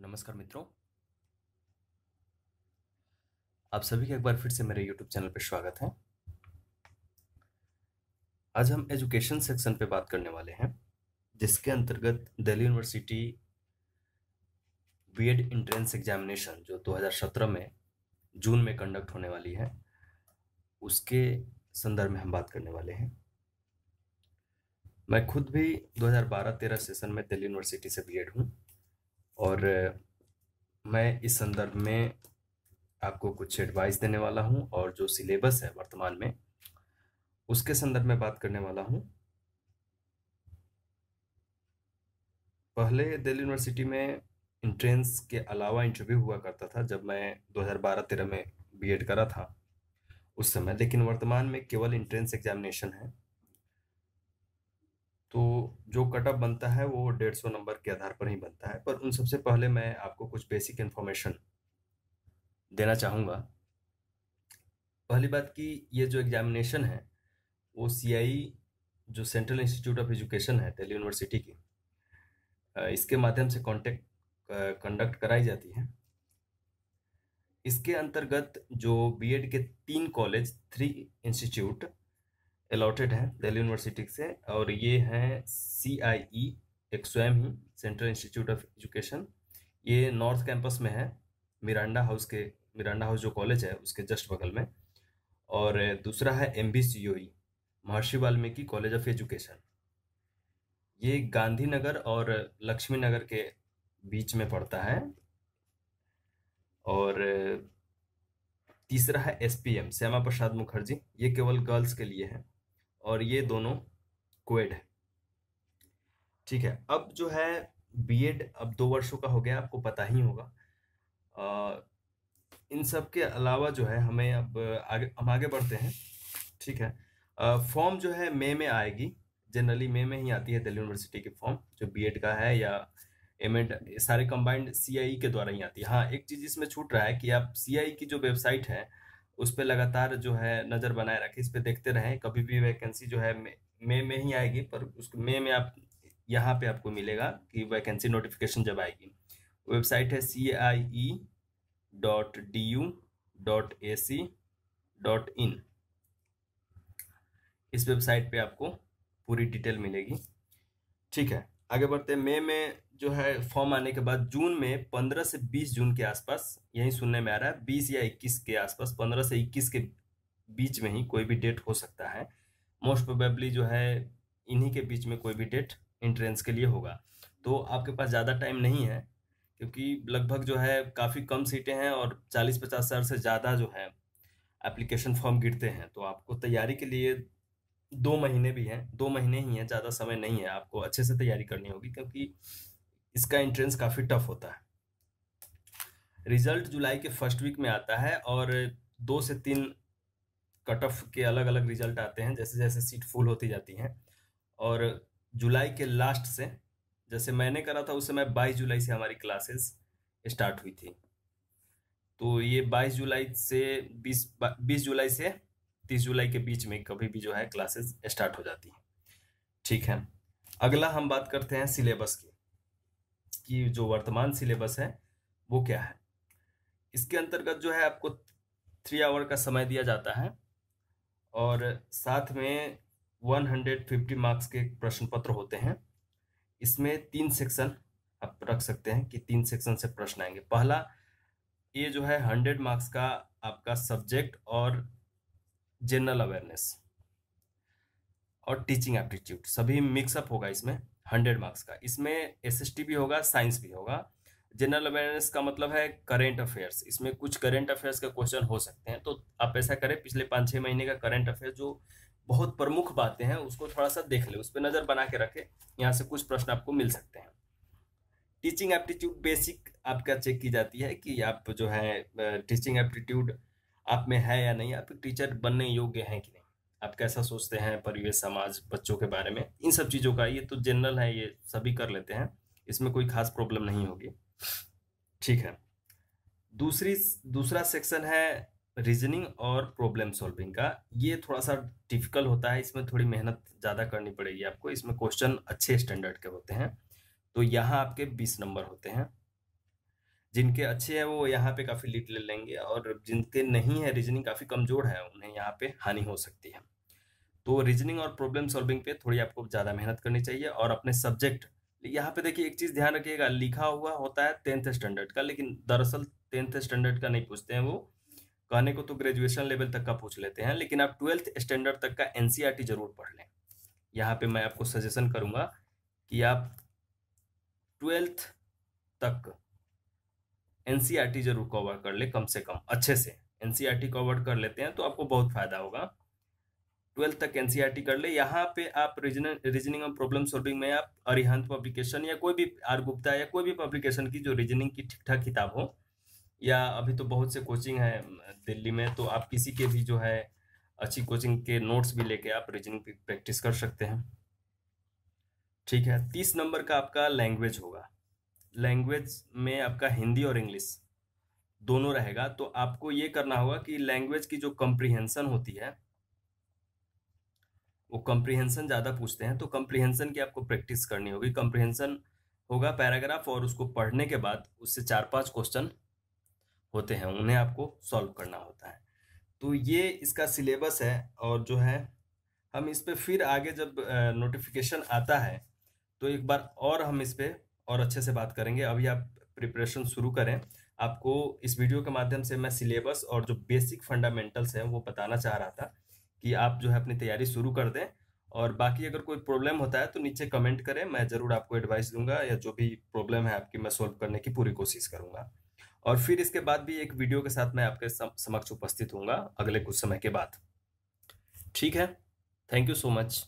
नमस्कार मित्रों, आप सभी का एक बार फिर से मेरे YouTube चैनल पर स्वागत है। आज हम एजुकेशन सेक्शन पे बात करने वाले हैं, जिसके अंतर्गत Delhi university BEd entrance examination जो 2017 में जून में कंडक्ट होने वाली है, उसके संदर्भ में हम बात करने वाले हैं। मैं खुद भी 2012-13 सेशन में दिल्ली यूनिवर्सिटी से बीएड हूँ और मैं इस संदर्भ में आपको कुछ एडवाइस देने वाला हूँ और जो सिलेबस है वर्तमान में उसके संदर्भ में बात करने वाला हूँ। पहले दिल्ली यूनिवर्सिटी में एंट्रेंस के अलावा इंटरव्यू हुआ करता था जब मैं 2012-13 में बीएड करा था उस समय, लेकिन वर्तमान में केवल एंट्रेंस एग्जामिनेशन है। तो जो कट ऑफ बनता है वो 150 नंबर के आधार पर ही बनता है। पर उन सबसे पहले मैं आपको कुछ बेसिक इन्फॉर्मेशन देना चाहूँगा। पहली बात कि ये जो एग्जामिनेशन है वो सीआई जो सेंट्रल इंस्टीट्यूट ऑफ एजुकेशन है दिल्ली यूनिवर्सिटी की, इसके माध्यम से कंडक्ट कराई जाती है। इसके अंतर्गत जो बीएड के 3 कॉलेज 3 इंस्टीट्यूट अलॉटेड हैं दिल्ली यूनिवर्सिटी से, और ये हैं सीआईई, एक स्वयं ही सेंट्रल इंस्टीट्यूट ऑफ एजुकेशन, ये नॉर्थ कैंपस में है, मिरांडा हाउस जो कॉलेज है उसके जस्ट बगल में। और दूसरा है एमबीसीयूई, महर्षि वाल्मीकि कॉलेज ऑफ एजुकेशन, ये गांधीनगर और लक्ष्मी नगर के बीच में पड़ता है। और तीसरा है एसपीएम, श्यामा प्रसाद मुखर्जी, ये केवल गर्ल्स के लिए है और ये दोनों कोएड है। ठीक है, अब जो है बीएड अब 2 वर्षों का हो गया, आपको पता ही होगा। इन सब के अलावा जो है हमें अब हम आगे बढ़ते हैं। ठीक है, फॉर्म जो है मई में आएगी, जनरली मई में ही आती है दिल्ली यूनिवर्सिटी की फॉर्म, जो बीएड का है या एमएड, सारे कंबाइंड सीआई के द्वारा ही आती है। हाँ, एक चीज इसमें छूट रहा है कि आप सीआई की जो वेबसाइट है उस पर लगातार जो है नजर बनाए रखें, इस पे देखते रहें। कभी भी वैकेंसी जो है मई में ही आएगी, पर उसको मई में आप यहाँ पे आपको मिलेगा कि वैकेंसी नोटिफिकेशन जब आएगी। वेबसाइट है CIE.du.ac.in। इस वेबसाइट पे आपको पूरी डिटेल मिलेगी। ठीक है, आगे बढ़ते हैं। मई में जो है फॉर्म आने के बाद जून में 15 से 20 जून के आसपास, यही सुनने में आ रहा है 20 या 21 के आसपास, 15 से 21 के बीच में ही कोई भी डेट हो सकता है। मोस्ट प्रोबेबली जो है इन्हीं के बीच में कोई भी डेट एंट्रेंस के लिए होगा। तो आपके पास ज़्यादा टाइम नहीं है, क्योंकि लगभग जो है काफ़ी कम सीटें हैं और 40-50 हज़ार से ज़्यादा जो है एप्लीकेशन फॉर्म गिरते हैं। तो आपको तैयारी के लिए 2 महीने भी हैं, 2 महीने ही हैं, ज़्यादा समय नहीं है। आपको अच्छे से तैयारी करनी होगी क्योंकि इसका एंट्रेंस काफ़ी टफ होता है। रिजल्ट जुलाई के फर्स्ट वीक में आता है और 2 से 3 कट ऑफ के अलग अलग रिजल्ट आते हैं जैसे जैसे सीट फुल होती जाती हैं। और जुलाई के लास्ट से, जैसे मैंने करा था उस समय 22 जुलाई से हमारी क्लासेस स्टार्ट हुई थी, तो ये 22 जुलाई से 20 जुलाई से 30 जुलाई के बीच में कभी भी जो है क्लासेस स्टार्ट हो जाती हैं। ठीक है, अगला हम बात करते हैं सिलेबस की, कि जो वर्तमान सिलेबस है वो क्या है। इसके अंतर्गत जो है आपको 3 आवर का समय दिया जाता है और साथ में 150 मार्क्स के प्रश्न पत्र होते हैं। इसमें 3 सेक्शन आप रख सकते हैं कि 3 सेक्शन से प्रश्न आएंगे। पहला, ये जो है 100 मार्क्स का आपका सब्जेक्ट और जनरल अवेयरनेस और टीचिंग एप्टीट्यूड सभी मिक्सअप होगा इसमें, 100 मार्क्स का। इसमें एसएसटी भी होगा, साइंस भी होगा। जनरल अवेयरनेस का मतलब है करेंट अफेयर्स, इसमें कुछ करेंट अफेयर्स का क्वेश्चन हो सकते हैं। तो आप ऐसा करें, पिछले 5-6 महीने का करेंट अफेयर जो बहुत प्रमुख बातें हैं उसको थोड़ा सा देख ले, उस पर नजर बना के रखें, यहाँ से कुछ प्रश्न आपको मिल सकते हैं। टीचिंग एप्टीट्यूड बेसिक आपका चेक की जाती है कि आप जो है टीचिंग एप्टीट्यूड आप में है या नहीं, आप टीचर बनने योग्य हैं कि नहीं, आप कैसा सोचते हैं परिवेश, समाज, बच्चों के बारे में, इन सब चीज़ों का। ये तो जनरल है, ये सभी कर लेते हैं, इसमें कोई खास प्रॉब्लम नहीं होगी। ठीक है, दूसरा सेक्शन है रीजनिंग और प्रॉब्लम सॉल्विंग का। ये थोड़ा सा डिफिकल्ट होता है, इसमें थोड़ी मेहनत ज़्यादा करनी पड़ेगी आपको। इसमें क्वेश्चन अच्छे स्टैंडर्ड के होते हैं, तो यहाँ आपके 20 नंबर होते हैं। जिनके अच्छे हैं वो यहाँ पे काफ़ी लीड ले लेंगे, और जिनके नहीं है, रीजनिंग काफ़ी कमज़ोर है, उन्हें यहाँ पे हानि हो सकती है। तो रीजनिंग और प्रॉब्लम सॉल्विंग पे थोड़ी आपको ज़्यादा मेहनत करनी चाहिए। और अपने सब्जेक्ट, यहाँ पे देखिए एक चीज़ ध्यान रखिएगा, लिखा हुआ होता है 10th स्टैंडर्ड का, लेकिन दरअसल 10th स्टैंडर्ड का नहीं पूछते हैं वो। कहने को तो ग्रेजुएशन लेवल तक का पूछ लेते हैं, लेकिन आप 12th स्टैंडर्ड तक का एनसीईआरटी जरूर पढ़ लें। यहाँ पे मैं आपको सजेशन करूंगा कि आप 12th तक एनसीईआरटी जरूर कवर कर ले, कम से कम अच्छे से एनसीईआरटी कवर कर लेते हैं तो आपको बहुत फायदा होगा। 12th तक एनसीईआरटी कर ले। यहाँ पे आप रीजनिंग और प्रॉब्लम सॉल्विंग में आप अरिहंत पब्लिकेशन या कोई भी आर गुप्ता या कोई भी पब्लिकेशन की जो रीजनिंग की ठीक ठाक किताब हो, या अभी तो बहुत से कोचिंग है दिल्ली में, तो आप किसी के भी जो है अच्छी कोचिंग के नोट्स भी लेके आप रीजनिंग की प्रैक्टिस कर सकते हैं। ठीक है, 30 नंबर का आपका लैंग्वेज होगा। लैंग्वेज में आपका हिंदी और इंग्लिश दोनों रहेगा। तो आपको ये करना होगा कि लैंग्वेज की जो कंप्रीहेंशन होती है, वो कंप्रीहेंशन ज़्यादा पूछते हैं, तो कंप्रीहेंशन की आपको प्रैक्टिस करनी होगी। कंप्रीहेंशन होगा पैराग्राफ, और उसको पढ़ने के बाद उससे 4-5 क्वेश्चन होते हैं, उन्हें आपको सॉल्व करना होता है। तो ये इसका सिलेबस है। और जो है हम इस पे फिर आगे जब नोटिफिकेशन आता है तो एक बार और हम इस पे और अच्छे से बात करेंगे। अभी आप प्रिपरेशन शुरू करें। आपको इस वीडियो के माध्यम से मैं सिलेबस और जो बेसिक फंडामेंटल्स हैं वो बताना चाह रहा था कि आप जो है अपनी तैयारी शुरू कर दें। और बाकी अगर कोई प्रॉब्लम होता है तो नीचे कमेंट करें, मैं ज़रूर आपको एडवाइस दूंगा, या जो भी प्रॉब्लम है आपकी मैं सॉल्व करने की पूरी कोशिश करूंगा। और फिर इसके बाद भी एक वीडियो के साथ मैं आपके समक्ष उपस्थित होऊंगा अगले कुछ समय के बाद। ठीक है, थैंक यू सो मच।